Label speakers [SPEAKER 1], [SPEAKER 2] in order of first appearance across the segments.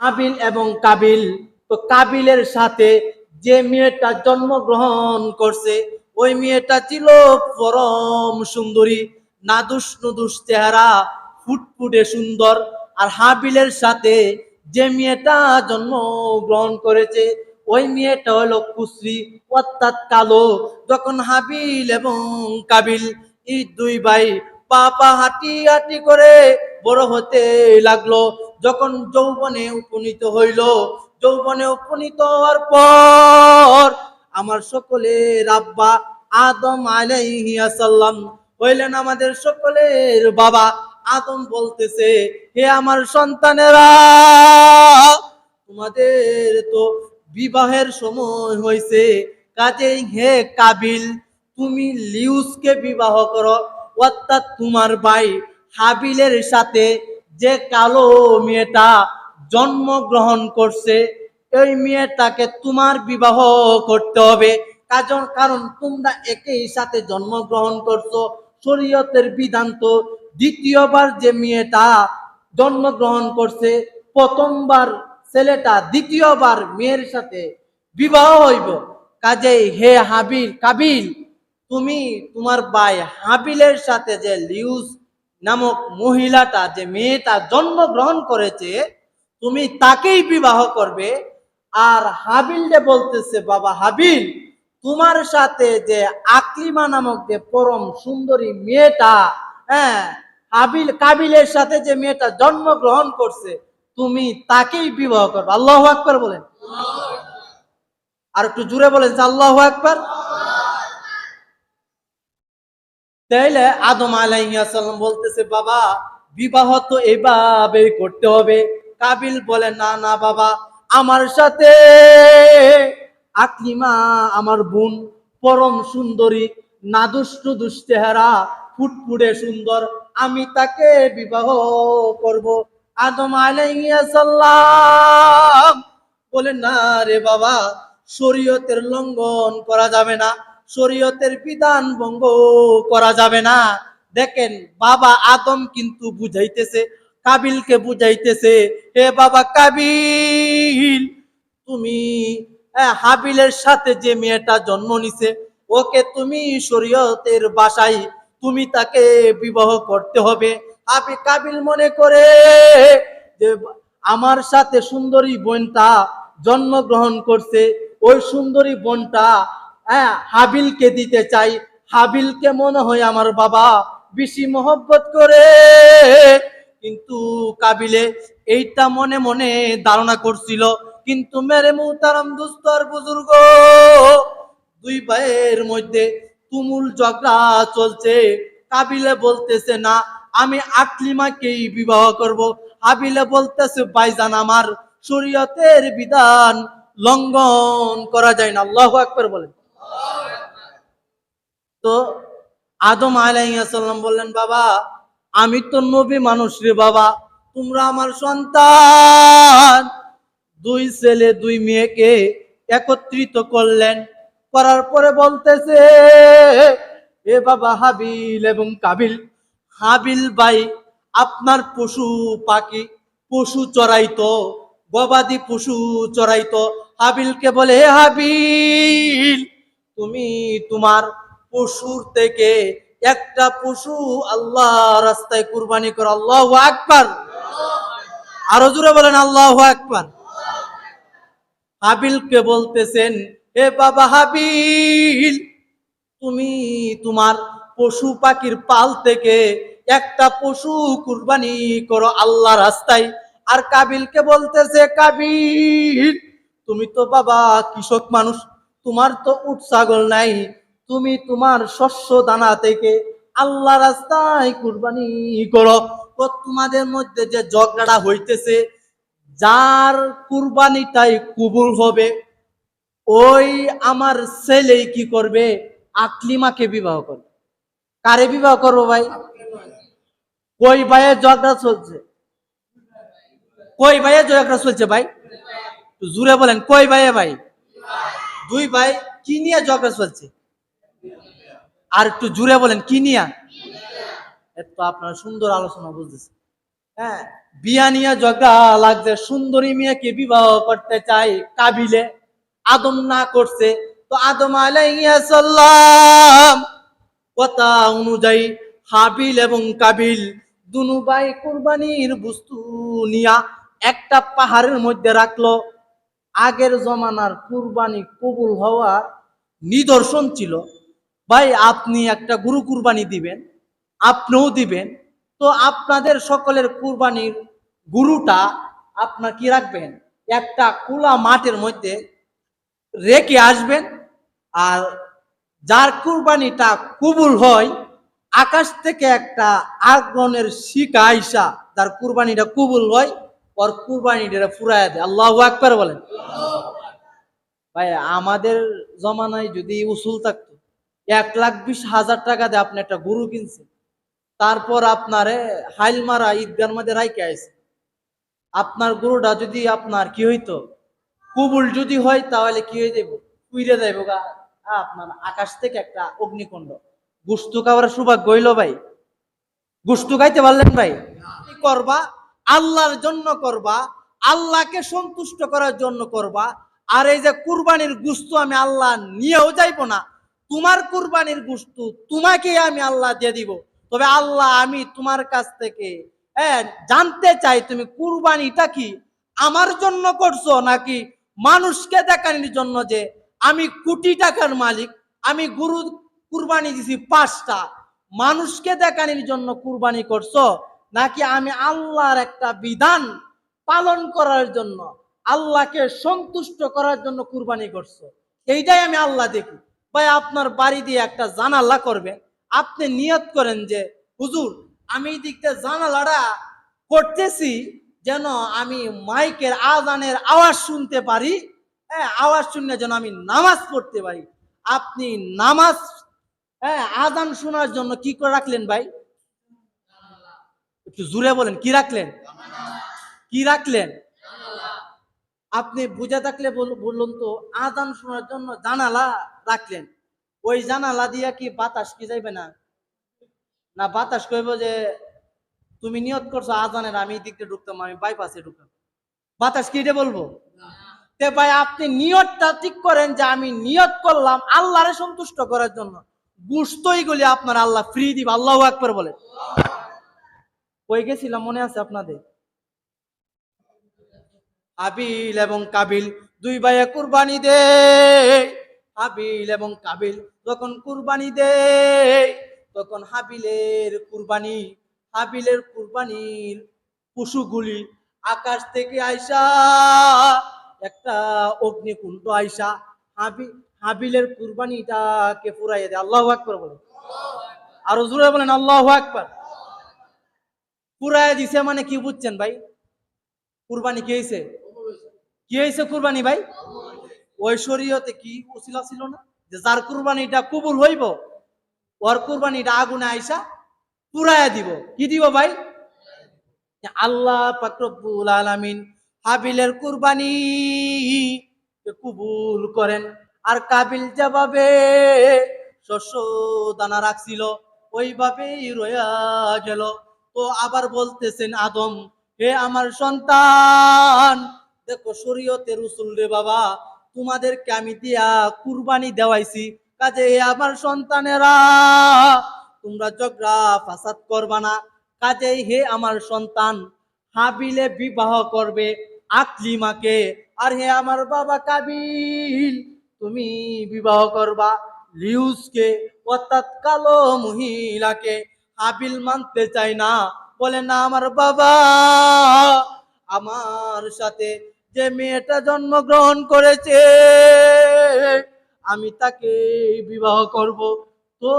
[SPEAKER 1] হাবিল এবং কাবিল। তো কাবিলের সাথে যে মেয়েটা জন্মগ্রহণ করছে ওই মেয়েটা ছিল পরম সুন্দরী, নাদুস নুদুস চেহারা, ফুটফুটে সুন্দর। আর হাবিলের সাথে যে মেয়েটা জন্মগ্রহণ করেছে ওই মেয়েটা হলো কুশ্রী, অর্থাৎ কালো। যখন হাবিল এবং কাবিল এই দুই ভাই পা হাঁটি হাঁটি করে বড় হতে লাগলো, যখন যৌবনে উপনীত হইল, যৌবনে উপনীত হওয়ার পর আমার সকলের আব্বা আদম আলাইহিস সালাম হইলেন আমাদের সকলের বাবা। আদম বলতেছে, হে আমার সন্তানেরা, তোমাদের তো বিবাহের সময় হয়েছে, কাজেই হে কাবিল তুমি লিউসকে বিবাহ করো, অর্থাৎ তোমার ভাই হাবিলের সাথে যে কালো মেয়েটা জন্মগ্রহণ করছে এই মেয়েটাকে তোমার বিবাহ করতে হবে। কারণ তোমরা একই সাথে জন্মগ্রহণ করছো, শরীয়তের বিধান তো দ্বিতীয়বার যে মেয়েটা জন্মগ্রহণ করছে প্রথমবার ছেলেটা দ্বিতীয়বার মেয়ের সাথে বিবাহ হইব। কাজেই হে হাবিল কাবিল তুমি তোমার ভাই হাবিলের সাথে যে লিউস নামক মহিলাটা যে মেয়েটা জন্মগ্রহণ করেছে তুমি তাকেই বিবাহ করবে। আর হাবিল বলতেছে, বাবা হাবিল তোমার সাথে যে আকলিমা নামক যে পরম সুন্দরী মেয়েটা, হ্যাঁ হাবিল কাবিলের সাথে যে মেয়েটা জন্মগ্রহণ করছে তুমি তাকেই বিবাহ করবে। আল্লাহু আকবার বলেন। আর একটু জুড়ে বলেন আল্লাহু আকবার। তাইলে আদম আলাইহিস সালাম বলতেছে, বাবা বিবাহ তো এইভাবে করতে হবে। কাবিল বলে, না না বাবা, আমার সাথে আকলিমা আমার বোন পরম সুন্দরী, নাদুস নুদুস চেহারা, ফুটফুটে সুন্দর, আমি তাকে বিবাহ করব। আদম আলাইহিস সালাম বলে, না রে বাবা, শরীয়তের লঙ্ঘন করা যাবে না, শরীয়তের বিধান ভঙ্গ করা যাবে না। দেখেন বাবা আদম কিন্তু বুঝাইতেছে, কাবিলকে বুঝাইতেছে, হে বাবা কাবিল তুমি হাবিলের সাথে যে মেয়েটা জন্ম নিছে ওকে তুমি শরীয়তের বাসায় তুমি তাকে বিবাহ করতে হবে। কাবিল মনে করে যে আমার সাথে সুন্দরী বোনটা জন্মগ্রহণ করছে, ওই সুন্দরী বোনটা হাবিলকে দিতে চাই। হাবিলকে মনে হয় আমার বাবা বেশি মহব্বত করে, কিন্তু কাবিলে এইটা মনে মনে ধারণা করছিল। কিন্তু মেরে মুহতারাম দোস্ত আর বুজুর্গ, দুই ভাইয়ের মধ্যে তুমুল ঝগড়া চলছে। কাবিলে বলতেছে, না আমি আকলিমাকেই বিবাহ করব। হাবিলে বলতেছে, ভাইজান আমার শরীয়তের বিধান লঙ্ঘন করা যায় না। আল্লাহু আকবার বলেন। তো আদম আলাইহিস সালাম বললেন, বাবা আমি তো নবী মানুষ রে বাবা, তোমরা আমার সন্তান। দুই ছেলে দুই মেয়েকে একত্রিত করলেন, করার পরে বলতেছে, এ বাবা হাবিল এবং কাবিল, হাবিল ভাই আপনার পশু পাখি পশু চড়াইতো, গবাদি পশু চড়াইতো। হাবিলকে বলে, হে হাবিল তুমি তোমার পশুর থেকে একটা পশু আল্লাহ রাস্তায় কুরবানি করো। আল্লাহু আকবার। আরো জোরে বলেন আল্লাহু আকবার। হাবিলকে বলতেছেন, হে বাবা হাবিল তুমি তোমার পশু পাখির পাল থেকে একটা পশু কুরবানি করো আল্লাহ রাস্তায়। আর কাবিলকে বলতেছে, কাবিল তুমি তো বাবা কৃষক মানুষ, তোমার তো উট ছাগল নাই, তুমি তোমার শস্য দানা থেকে আল্লাহ রাস্তায় কুরবানি করো। তো তোমাদের মধ্যে যে ঝগড়াটা হইতেছে, যার কুরবানিটাই কবুল হবে ওই আমার ছেলে কি করবে, আকলিমাকে বিবাহ করবে। কারে বিবাহ করবো ভাই? কই ভাইয়ের ঝগড়া চলছে? কই ভাইয়ের ঝগড়া চলছে ভাই? জুড়ে বলেন কই ভাইয়ে ভাই? দুই ভাই। কি নিয়ে ঝগড়া চলছে? আর একটু জুড়ে বলেন কি নিয়ে? তো আপনার সুন্দর আলোচনা বুঝতেছে। হ্যাঁ বিয়া নিয়ে ঝগড়া লাগছে, সুন্দরী মেয়েকে বিবাহ করতে চাই কাবিলে, আদম না করছে। তো আদম আলাইহিস সালাম কথা অনুযায়ী হাবিল এবং কাবিল দুনু ভাই কুরবানির বস্তু নিয়া একটা পাহাড়ের মধ্যে রাখলো। আগের জমানার কুরবানি কবুল হওয়া নিদর্শন ছিল। ভাই আপনি একটা গরু কুরবানি দিবেন, আপনিও দিবেন, তো আপনাদের সকলের কুরবানির গরুটা আপনার কি রাখবেন, একটা খোলা মাঠের মধ্যে রেখে আসবেন। আর যার কুরবানিটা কবুল হয়, আকাশ থেকে একটা আগমনের শিকা আইসা যার কুরবানিটা কবুল হয়, ওর কুরবানিটা ফুরাইয়া দেয়। আল্লাহু আকবার বলেন। ভাই আমাদের জমানায় যদি উসুল থাকতো, 1,20,000 টাকা দিয়ে আপনি একটা গরু কিনছেন, তারপর আপনারে হাইল মারা ঈদগার মধ্যে রাইকে আইছে, আপনার গরুটা যদি আপনার কি হইতো, কবুল যদি হয়, তাহলে কি হয়ে যাবো, উইরে যাইব গা। আপনার আকাশ থেকে একটা অগ্নিকুণ্ড, গুস্তু খাওয়ার সৌভাগ্য হইল ভাই? গুস্তু খাইতে পারলেন ভাই? কি করবা? আল্লাহর জন্য করবা, আল্লাহকে সন্তুষ্ট করার জন্য করবা। আর এই যে কুরবানির গুস্তু আমি আল্লাহ নিয়েও যাইব না, তোমার কুরবানির গুস্তু তোমাকে আমি আল্লাহ দিয়ে দিব। তবে আল্লাহ আমি তোমার কাছ থেকে জানতে চাই, তুমি কুরবানিটা কি আমার জন্য করছো, নাকি মানুষকে দেখানোর জন্য যে আমি কোটি টাকার মালিক, আমি গরু কুরবানি দিছি 5টা, মানুষকে দেখানোর জন্য কুরবানি করছো, নাকি আমি আল্লাহর একটা বিধান পালন করার জন্য, আল্লাহকে সন্তুষ্ট করার জন্য কুরবানি করছো? এইটাই আমি আল্লাহ দেখি। ভাই আপনার বাড়ি দিয়ে একটা জানালা করবেন, আপনি নিয়ত করেন যে হুজুর আমি এই দিকটা জানালাটা করতেছি যেন আমি মাইকের আজানের আওয়াজ শুনতে পারি, আওয়াজ শুনলে যেন আমি নামাজ পড়তে পারি। আপনি নামাজ আজান শোনার জন্য কি করে রাখলেন ভাই? একটু জুড়ে বলেন, কি রাখলেন? কি রাখলেন? আপনি বুঝে থাকলে বলুন তো, আজান শোনার জন্য জানালা রাখলেন, ওই জানালা দিয়া কি বাতাস কি যাইবে না? না বাতাস কইব যে তুমি নিয়ত করছো আজানের আমি এই দিকটা ঢুকতাম, আমি বাইপাসে ঢুকতাম, বাতাস কি এটা বলবো? তে ভাই আপনি নিয়তটা ঠিক করেন যে আমি নিয়ত করলাম আল্লাহরে সন্তুষ্ট করার জন্য, গুস্তই গুলি আপনার আল্লাহ ফ্রি দিব। আল্লাহু আকবার বলে। কই গেছিলাম মনে আছে আপনাদের? হাবিল এবং কাবিল দুই ভাইয়ে কুরবানি দে। হাবিল এবং কাবিল যখন কুরবানি দে, তখন হাবিলের কুরবানির পশুগুলি আকাশ থেকে আইসা একটা অগ্নিকুণ্ড আইসা হাবিলের কুরবানিটাকে ফুরাইয়া দেয়। আল্লাহু আকবার বলে। আরো জোরে বলেন আল্লাহু আকবার। ফুরাইয়া দিছে মানে কি বুঝছেন ভাই? কুরবানি কি হয়েছে? কি হয়েছে কুরবানি ভাই? ওই শরীয়তে কি উসিলা ছিল না যে যার কুরবানিটা কবুল হইব, ওর কুরবানিটা আগুনে আইসা পুরাইয়া দিব। কি দিব ভাই? আল্লাহ পাক রব্বুল আলামিন হাবিলের কুরবানি কবুল করেন। আর কাবিল যেভাবে শস্য দানা রাখছিল ওইভাবেই রয়া গেল। তো আবার বলতেছেন আদম, হে আমার সন্তান, দেখো শরীয়তের উসুল রে বাবা, তোমাদেরকে আমি দিয়া কুরবানি দেওয়াইছি, কাজে আমার সন্তানেরা তোমরা ঝগড়া ফাসাদ করবা না। কাজেই হে আমার সন্তান, হাবিলে বিবাহ করবে আকলিমাকে, আর হে আমার বাবা কাবিল, তুমি বিবাহ করবা লিউসকে, অর্থাৎ কালো মহিলাকে। হাবিল মানতে চাই না, বলে না আমার বাবা, আমার সাথে যে মেয়েটা জন্মগ্রহণ করেছে আমি তাকে বিবাহ করব। তো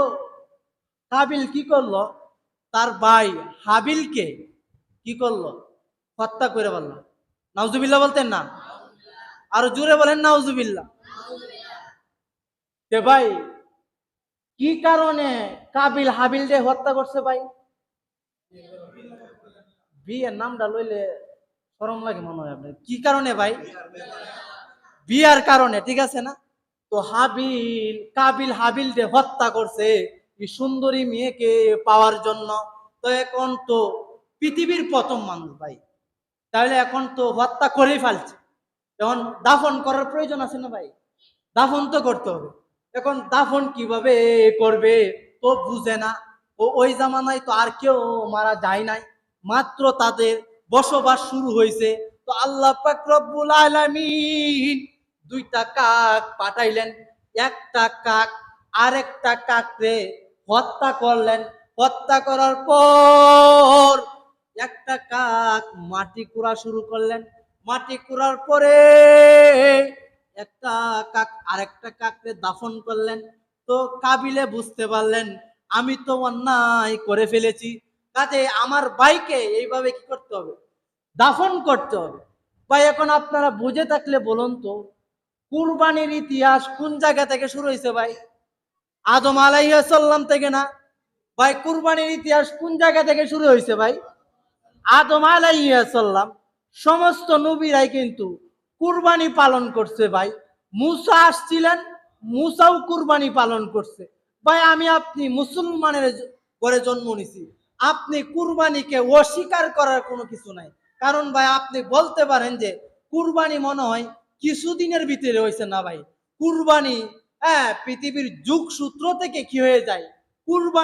[SPEAKER 1] কাবিল কি করলো, তার ভাই হাবিলকে কি করলো, হত্যা করে বলল। নাউজুবিল্লাহ বলতেন না? আরো জোরে বলেন নাউজুবিল্লাহ। তে ভাই কি কারণে কাবিল হাবিলকে হত্যা করছে ভাই? বিয়ের নামটা লইলে শরম লাগে মনে হয় আপনার। কি কারণে ভাই? বিয়ার কারণে, ঠিক আছে না? তো কাবিল হাবিলকে হত্যা করছে এই সুন্দরী মেয়েকে পাওয়ার জন্য। তো এখন তো পৃথিবীর প্রথম মানুষ ভাই। তাহলে এখন তো হত্যা করেই ফেলছে, এখন দাফন করার প্রয়োজন আছে না ভাই? দাফন তো করতে হবে। এখন দাফন কিভাবে করবে তো বুঝে না। ওই জামানায় তো আর কেউ মারা যায় নাই, মাত্র তাদের বসবাস শুরু হয়েছে। তো আল্লাহ পাক রব্বুল আলামিন দুইটা কাক পাঠাইলেন। একটা কাক আরেকটা কাকরে হত্যা করলেন। হত্যা করার পর একটা কাক মাটি কুড়া শুরু করলেন। মাটি কুড়ার পরে একটা কাক আরেকটা কাককে দাফন করলেন। তো কাবিলে বুঝতে পারলেন আমি তো অন্যায় করে ফেলেছি, কাজে আমার ভাইকে এইভাবে কি করতে হবে? দাফন করতে হবে। ভাই এখন আপনারা বুঝে থাকলে বলুন তো, কুরবানির ইতিহাস কোন জায়গা থেকে শুরু হয়েছে ভাই? আদম আলাইহিস সালাম থেকে না ভাই? কুরবানির ইতিহাস কোন জায়গা থেকে শুরু হয়েছে ভাই? আদম আলাইহিস সালাম। সমস্ত নবীরাই কিন্তু কুরবানি পালন করছে ভাই। মুসা আসছিলেন, মুসাও কুরবানি পালন করছে। ভাই আমি আপনি মুসলমানের ঘরে জন্ম নিছি, আপনি কুরবানিকে অস্বীকার করার কোনো কিছু নাই। কারণ ভাই আপনি বলতে পারেন যে কুরবানি মনে হয় কিছুদিনের ভিতরে হয়েছে না ভাই। কুরবানি হ্যাঁ পৃথিবীর যুগ সূত্র থেকে কি হয়ে যায়, কুরবানি